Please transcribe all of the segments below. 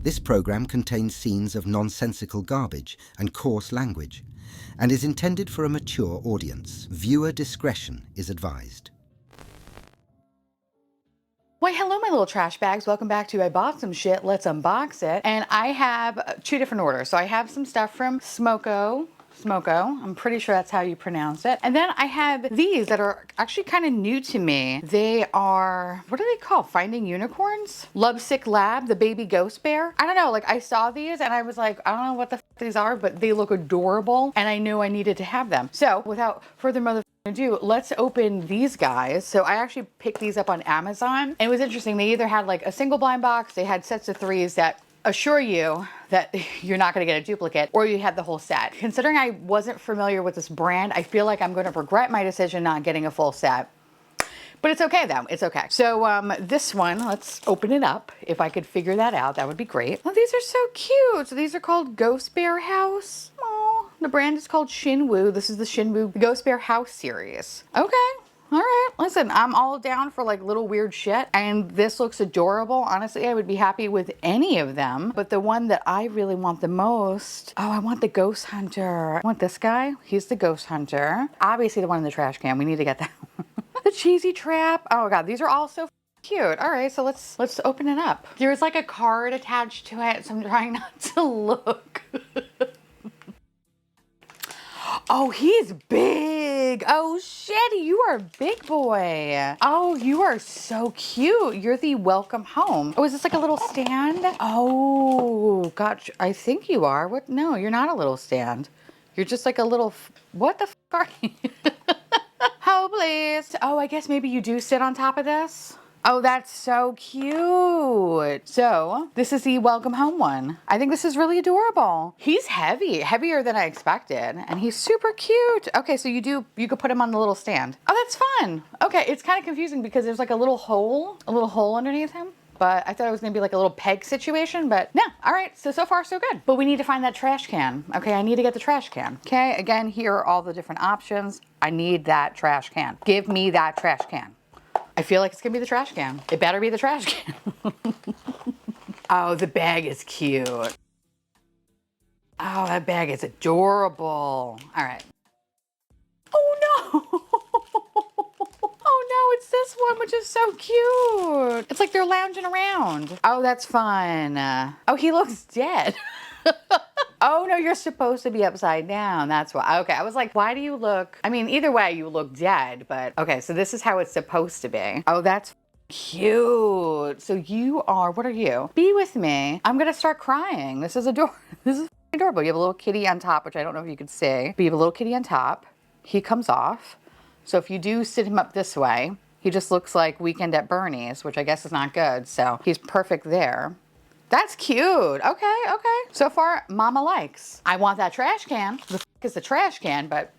This program contains scenes of nonsensical garbage and coarse language and is intended for a mature audience. Viewer discretion is advised. Why, hello, my little trash bags. Welcome back to I Bought Some Shit, Let's Unbox It. And I have two different orders. So I have some stuff from Smoko. I'm pretty sure that's how you pronounce it. And then I have these that are actually kind of new to me. They are, what are they called? Finding Unicorns? Lovesick Lab, the baby ghost bear. I don't know, like I saw these and I was like, I don't know what the f these are, but they look adorable and I knew I needed to have them. So without further ado, let's open these guys. So I actually picked these up on Amazon. And it was interesting. They either had like a single blind box, they had sets of threes that assure you that you're not going to get a duplicate, or you had the whole set. Considering I wasn't familiar with this brand, I feel like I'm going to regret my decision not getting a full set. But it's okay though, it's okay. So this one, let's open it up. If I could figure that out, that would be great. Oh, these are so cute. So these are called Ghost Bear House. Oh, the brand is called Shinwoo. This is the Shinwoo Ghost Bear House series. Okay. All right, listen, I'm all down for like little weird shit, and this looks adorable. Honestly, I would be happy with any of them, but the one that I really want the most, oh, I want the Ghost Hunter. I want this guy. He's the Ghost Hunter. Obviously the one in the trash can. We need to get that one. The Cheesy Trap. Oh God, these are all so cute. All right, so let's open it up. There's like a card attached to it, so I'm trying not to look. Oh, he's big. Oh, shit, you are a big boy. Oh, you are so cute. You're the welcome home. Oh, is this like a little stand? Oh, gosh, I think you are. What? No, you're not a little stand. You're just like a little, what the f are you? Oh, please. Oh, I guess maybe you do sit on top of this. Oh, that's so cute. So this is the welcome home one. I think this is really adorable. He's heavy, heavier than I expected. And he's super cute. Okay, so you could put him on the little stand. Oh, that's fun. Okay, it's kind of confusing because there's like a little hole underneath him. But I thought it was gonna be like a little peg situation, but no. All right, so far so good. But we need to find that trash can. Okay, I need to get the trash can. Okay, again, here are all the different options. I need that trash can. Give me that trash can. I feel like it's gonna be the trash can. It better be the trash can. Oh, the bag is cute. Oh, that bag is adorable. All right. Oh no. Oh no, it's this one, which is so cute. It's like they're lounging around. Oh, that's fun. Oh, he looks dead. Oh no, you're supposed to be upside down. That's why. Okay, I was like, why do you look? I mean, either way, you look dead, but okay, so this is how it's supposed to be. Oh, that's cute. So you are, what are you? Be with me. I'm gonna start crying. This is adorable. This is adorable. You have a little kitty on top, which I don't know if you can see, but you have a little kitty on top. He comes off. So if you do sit him up this way, he just looks like Weekend at Bernie's, which I guess is not good. So he's perfect there. That's cute. Okay, okay. So far, mama likes. I want that trash can. The f is the trash can, but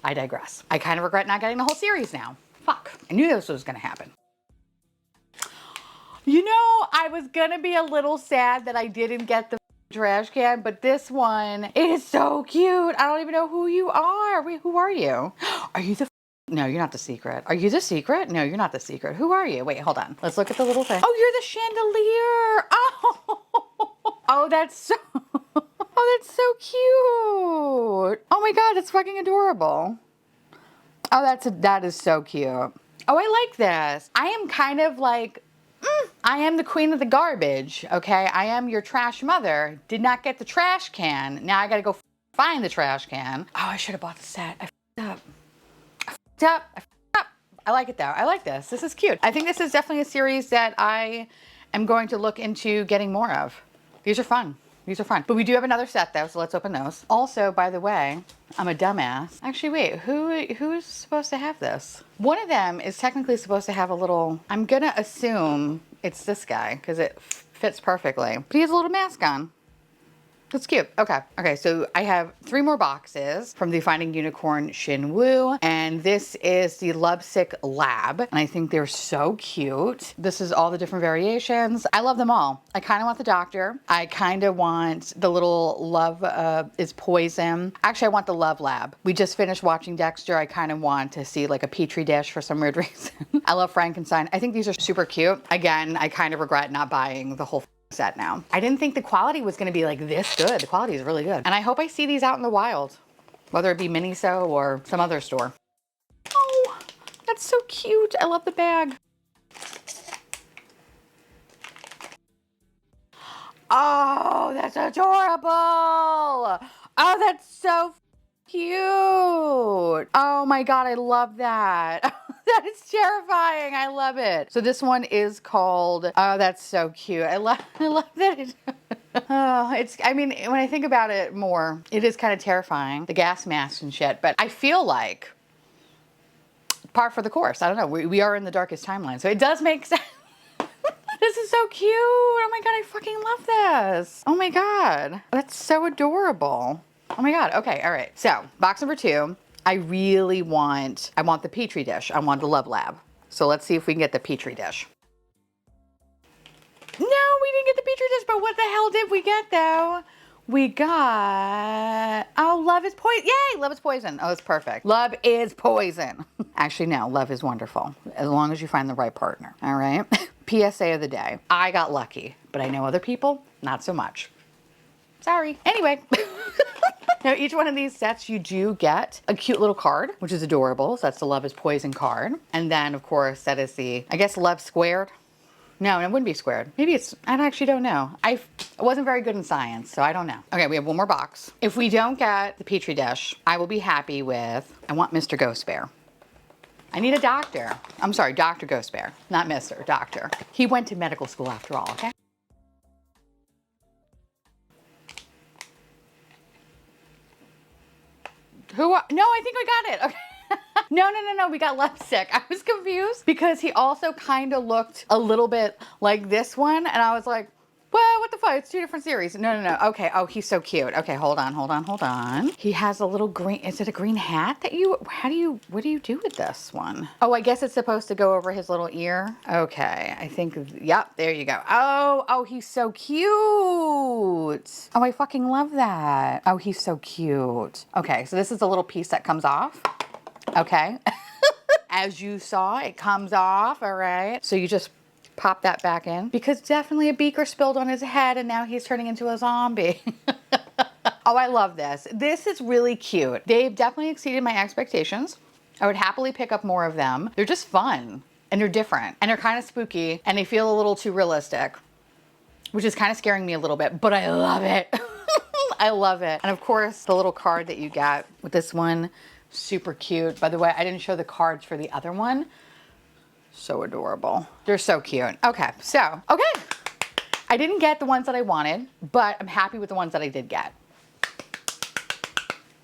I digress. I kind of regret not getting the whole series now. Fuck. I knew this was gonna happen. You know, I was gonna be a little sad that I didn't get the trash can, but this one is so cute. I don't even know who you are. Wait, who are you? Are you the No, you're not the secret. Are you the secret? No, you're not the secret. Who are you? Wait, hold on. Let's look at the little thing. Oh, you're the chandelier. Oh, oh, that's so, oh, that's so cute. Oh my God, it's fucking adorable. Oh, that is so cute. Oh, I like this. I am kind of like, I am the queen of the garbage, okay? I am your trash mother. Did not get the trash can. Now I gotta go find the trash can. Oh, I should have bought the set. I f***ed up. I like it though. I like this. This is cute. I think this is definitely a series that I am going to look into getting more of. These are fun. These are fun. But we do have another set though, so let's open those. Also, by the way, I'm a dumbass. Actually, wait, who is supposed to have this? One of them is technically supposed to have a little, I'm gonna assume it's this guy because it fits perfectly. But he has a little mask on. That's cute. Okay. Okay, so I have 3 more boxes from the Finding Unicorn Shinwoo, and this is the Lovesick Lab, and I think they're so cute. This is all the different variations. I love them all. I kind of want the doctor. I kind of want the little Love is Poison. Actually, I want the Love Lab. We just finished watching Dexter. I kind of want to see like a Petri dish for some weird reason. I love Frankenstein. I think these are super cute. Again, I kind of regret not buying the whole set now. I didn't think the quality was gonna be like this good. The quality is really good. And I hope I see these out in the wild, whether it be Miniso or some other store. Oh, that's so cute. I love the bag. Oh, that's adorable. Oh, that's so cute. Oh my God, I love that. That is terrifying. I love it. So this one is called, oh, that's so cute. I love that. I mean, when I think about it more, it is kind of terrifying, the gas masks and shit, but I feel like par for the course. I don't know. We are in the darkest timeline, so it does make sense. This is so cute. Oh my God, I fucking love this. Oh my God, that's so adorable. Oh my God, okay, all right. So box number 2, I want the Petri dish. I want the Love Lab. So let's see if we can get the Petri dish. No, we didn't get the Petri dish, but what the hell did we get though? We got, oh, Love is poison. Yay, Love is poison. Oh, it's perfect. Love is poison. Actually, no, love is wonderful. As long as you find the right partner, all right? PSA of the day. I got lucky, but I know other people, not so much. Sorry. Anyway. Now, each one of these sets, you do get a cute little card, which is adorable. So that's the Love is Poison card. And then, of course, that is the, I guess, Love Squared. No, it wouldn't be squared. Maybe it's, I actually don't know. I wasn't very good in science, so I don't know. Okay, we have one more box. If we don't get the Petri dish, I will be happy with, I want Mr. Ghost Bear. I need a doctor. I'm sorry, Dr. Ghost Bear, not Mr. Doctor. He went to medical school after all, okay? No, I think we got it. Okay. No, we got Lovesick. I was confused because he also kind of looked a little bit like this one. And I was like, well, what the fuck? It's 2 different series. No. Okay. Oh, he's so cute. Okay, hold on. He has a little green, is it a green hat that what do you do with this one? Oh, I guess it's supposed to go over his little ear. Okay, I think, yep, there you go. Oh, he's so cute. Oh, I fucking love that. Oh, he's so cute. Okay, so this is a little piece that comes off. Okay. As you saw, it comes off, all right? So you just pop that back in because definitely a beaker spilled on his head and now he's turning into a zombie. Oh, I love this. This is really cute. They've definitely exceeded my expectations. I would happily pick up more of them. They're just fun and they're different and they're kind of spooky and they feel a little too realistic, which is kind of scaring me a little bit, but I love it. I love it. And of course, the little card that you got with this one, super cute. By the way, I didn't show the cards for the other one. So adorable. They're so cute. Okay, so, I didn't get the ones that I wanted, but I'm happy with the ones that I did get.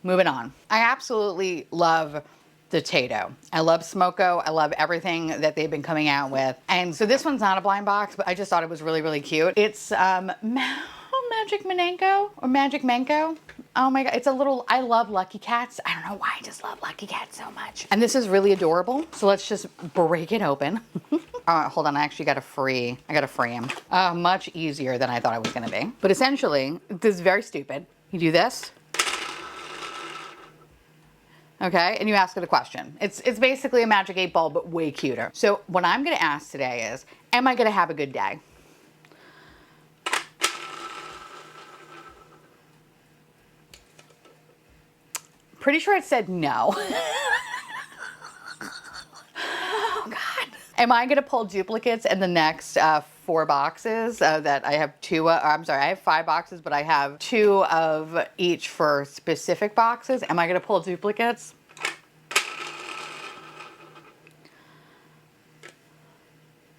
Moving on. I absolutely love the Tato. I love Smoko. I love everything that they've been coming out with. And so this one's not a blind box, but I just thought it was really, really cute. It's Magic Manenko or Magic Menko. Oh my God, it's a little, I love Lucky Cats. I don't know why, I just love Lucky Cats so much. And this is really adorable. So let's just break it open. Hold on, I got a free him. Much easier than I thought it was gonna be. But essentially, this is very stupid. You do this. Okay, and you ask it a question. It's basically a Magic 8 Ball, but way cuter. So what I'm gonna ask today is, am I gonna have a good day? Pretty sure it said no. Oh God. Am I gonna pull duplicates in the next 4 boxes that I have 2, I'm sorry, I have 5 boxes, but I have 2 of each for specific boxes. Am I gonna pull duplicates?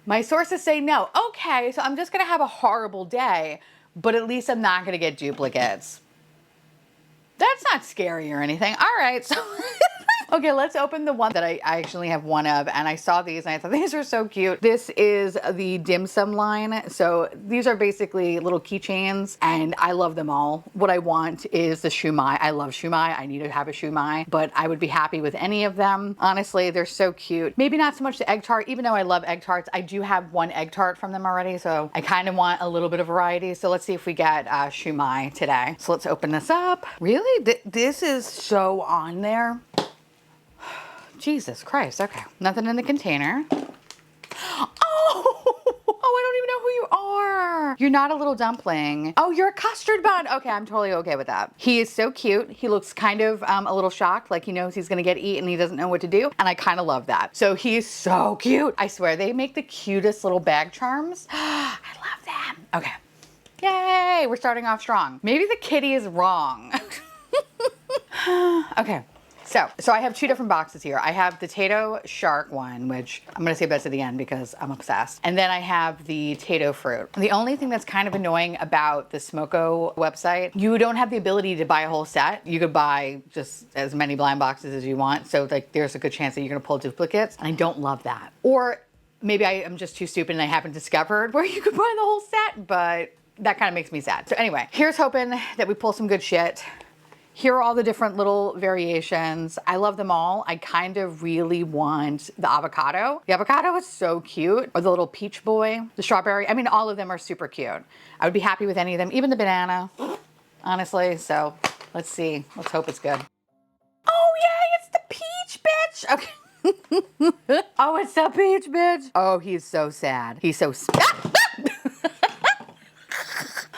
My sources say no. Okay, so I'm just gonna have a horrible day, but at least I'm not gonna get duplicates. That's not scary or anything. All right, so okay, let's open the one that I actually have one of, and I saw these and I thought these are so cute. This is the dim sum line. So these are basically little keychains and I love them all. What I want is the shumai. I love shumai. I need to have a shumai, but I would be happy with any of them. Honestly, they're so cute. Maybe not so much the egg tart, even though I love egg tarts. I do have 1 egg tart from them already, so I kind of want a little bit of variety. So let's see if we get shumai today. So let's open this up. Really? This is so on there. Jesus Christ, okay. Nothing in the container. Oh, I don't even know who you here. You're not a little dumpling. Oh, you're a custard bun. Okay, I'm totally okay with that. He is so cute. He looks kind of a little shocked, like he knows he's gonna get eaten and he doesn't know what to do. And I kind of love that. So he's so cute. I swear, they make the cutest little bag charms. I love them. Okay. Yay, we're starting off strong. Maybe the kitty is wrong. Okay. So I have two different boxes here. I have the Tato Shark one, which I'm gonna save that to the end because I'm obsessed. And then I have the Tato Fruit. The only thing that's kind of annoying about the Smoko website, you don't have the ability to buy a whole set. You could buy just as many blind boxes as you want. So like there's a good chance that you're gonna pull duplicates. And I don't love that. Or maybe I am just too stupid and I haven't discovered where you could buy the whole set, but that kind of makes me sad. So anyway, here's hoping that we pull some good shit. Here are all the different little variations. I love them all. I kind of really want the avocado. The avocado is so cute. Or the little peach boy, the strawberry. I mean, all of them are super cute. I would be happy with any of them, even the banana, honestly. So let's see. Let's hope it's good. Oh, yay, it's the peach, bitch. Okay. Oh, it's the peach, bitch. Oh, he's so sad. He's so sad.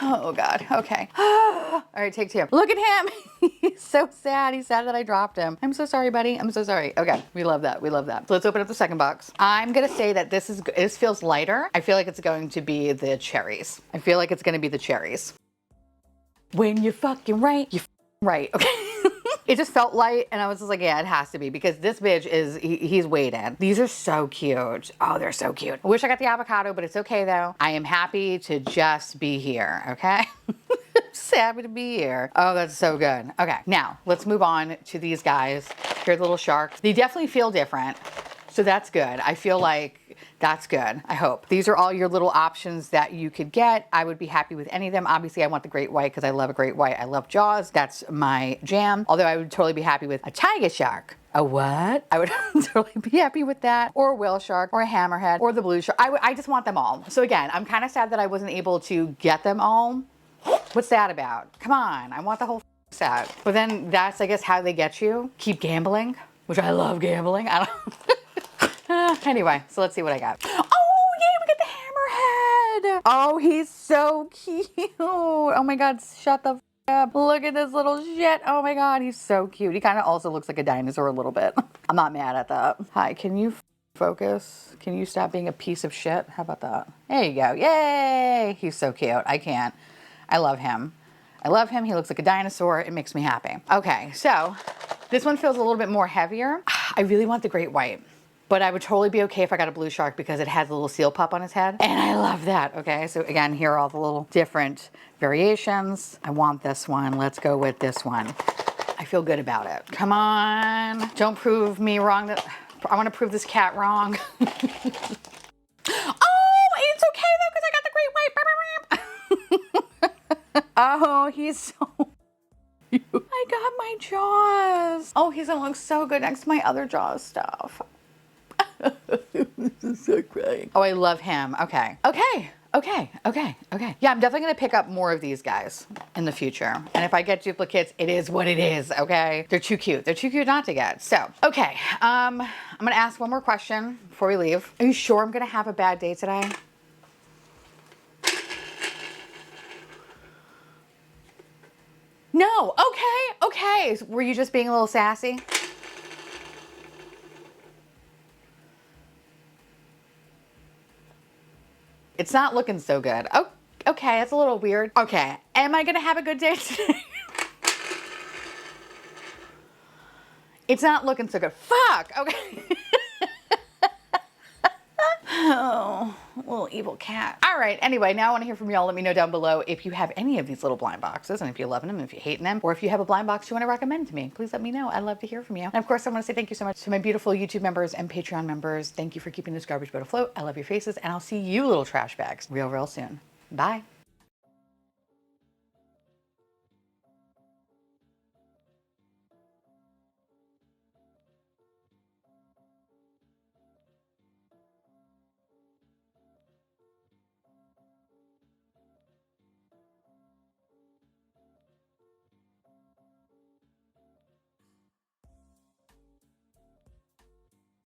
Oh God, okay. All right, take two. Look at him. He's so sad. He's sad that I dropped him. I'm so sorry, buddy. I'm so sorry. Okay, we love that. We love that. So let's open up the second box. I'm gonna say that this feels lighter. I feel like it's going to be the cherries. I feel like it's gonna be the cherries. When you're fucking right, you're right, okay? It just felt light and I was just like, yeah, it has to be because this bitch is, he's weighted. These are so cute. Oh, they're so cute. I wish I got the avocado, but it's okay though. I am happy to just be here, okay? Just happy to be here. Oh, that's so good. Okay, now let's move on to these guys. Here are the little sharks. They definitely feel different. So that's good. I feel like that's good, I hope. These are all your little options that you could get. I would be happy with any of them. Obviously, I want the great white because I love a great white. I love Jaws. That's my jam. Although I would totally be happy with a tiger shark. A what? I would totally be happy with that. Or a whale shark, or a hammerhead, or the blue shark. I just want them all. So again, I'm kind of sad that I wasn't able to get them all. What's that about? Come on, I want the whole set. But then that's, I guess, how they get you. Keep gambling, which I love gambling. I don't anyway, so let's see what I got. Oh, yay, we got the hammerhead. Oh, he's so cute. Oh my God, shut the f up. Look at this little shit. Oh my God, he's so cute. He kind of also looks like a dinosaur a little bit. I'm not mad at that. Hi, can you focus? Can you stop being a piece of shit? How about that? There you go. Yay. He's so cute. I can't. I love him. I love him. He looks like a dinosaur. It makes me happy. Okay, so this one feels a little bit more heavier. I really want the great white. But I would totally be okay if I got a blue shark because it has a little seal pup on his head. And I love that, okay? So again, here are all the little different variations. I want this one. Let's go with this one. I feel good about it. Come on. Don't prove me wrong. I want to prove this cat wrong. Oh, it's okay though because I got the great white. Oh, he's so cute. I got my Jaws. Oh, he's gonna look so good next to my other Jaws stuff. This is so crying. Oh, I love him. Okay. Okay. Okay. Okay. Okay. Yeah, I'm definitely going to pick up more of these guys in the future. And if I get duplicates, it is what it is. Okay. They're too cute. They're too cute not to get. So, okay. I'm going to ask one more question before we leave. Are you sure I'm going to have a bad day today? No. Okay. Okay. Were you just being a little sassy? It's not looking so good. Oh, okay, that's a little weird. Okay, am I gonna have a good day today? It's not looking so good. Fuck, okay. Oh, little evil cat. All right, anyway, now I wanna hear from y'all. Let me know down below if you have any of these little blind boxes and if you're loving them, if you're hating them, or if you have a blind box you wanna recommend to me. Please let me know. I'd love to hear from you. And of course, I wanna say thank you so much to my beautiful YouTube members and Patreon members. Thank you for keeping this garbage boat afloat. I love your faces, and I'll see you little trash bags real soon. Bye.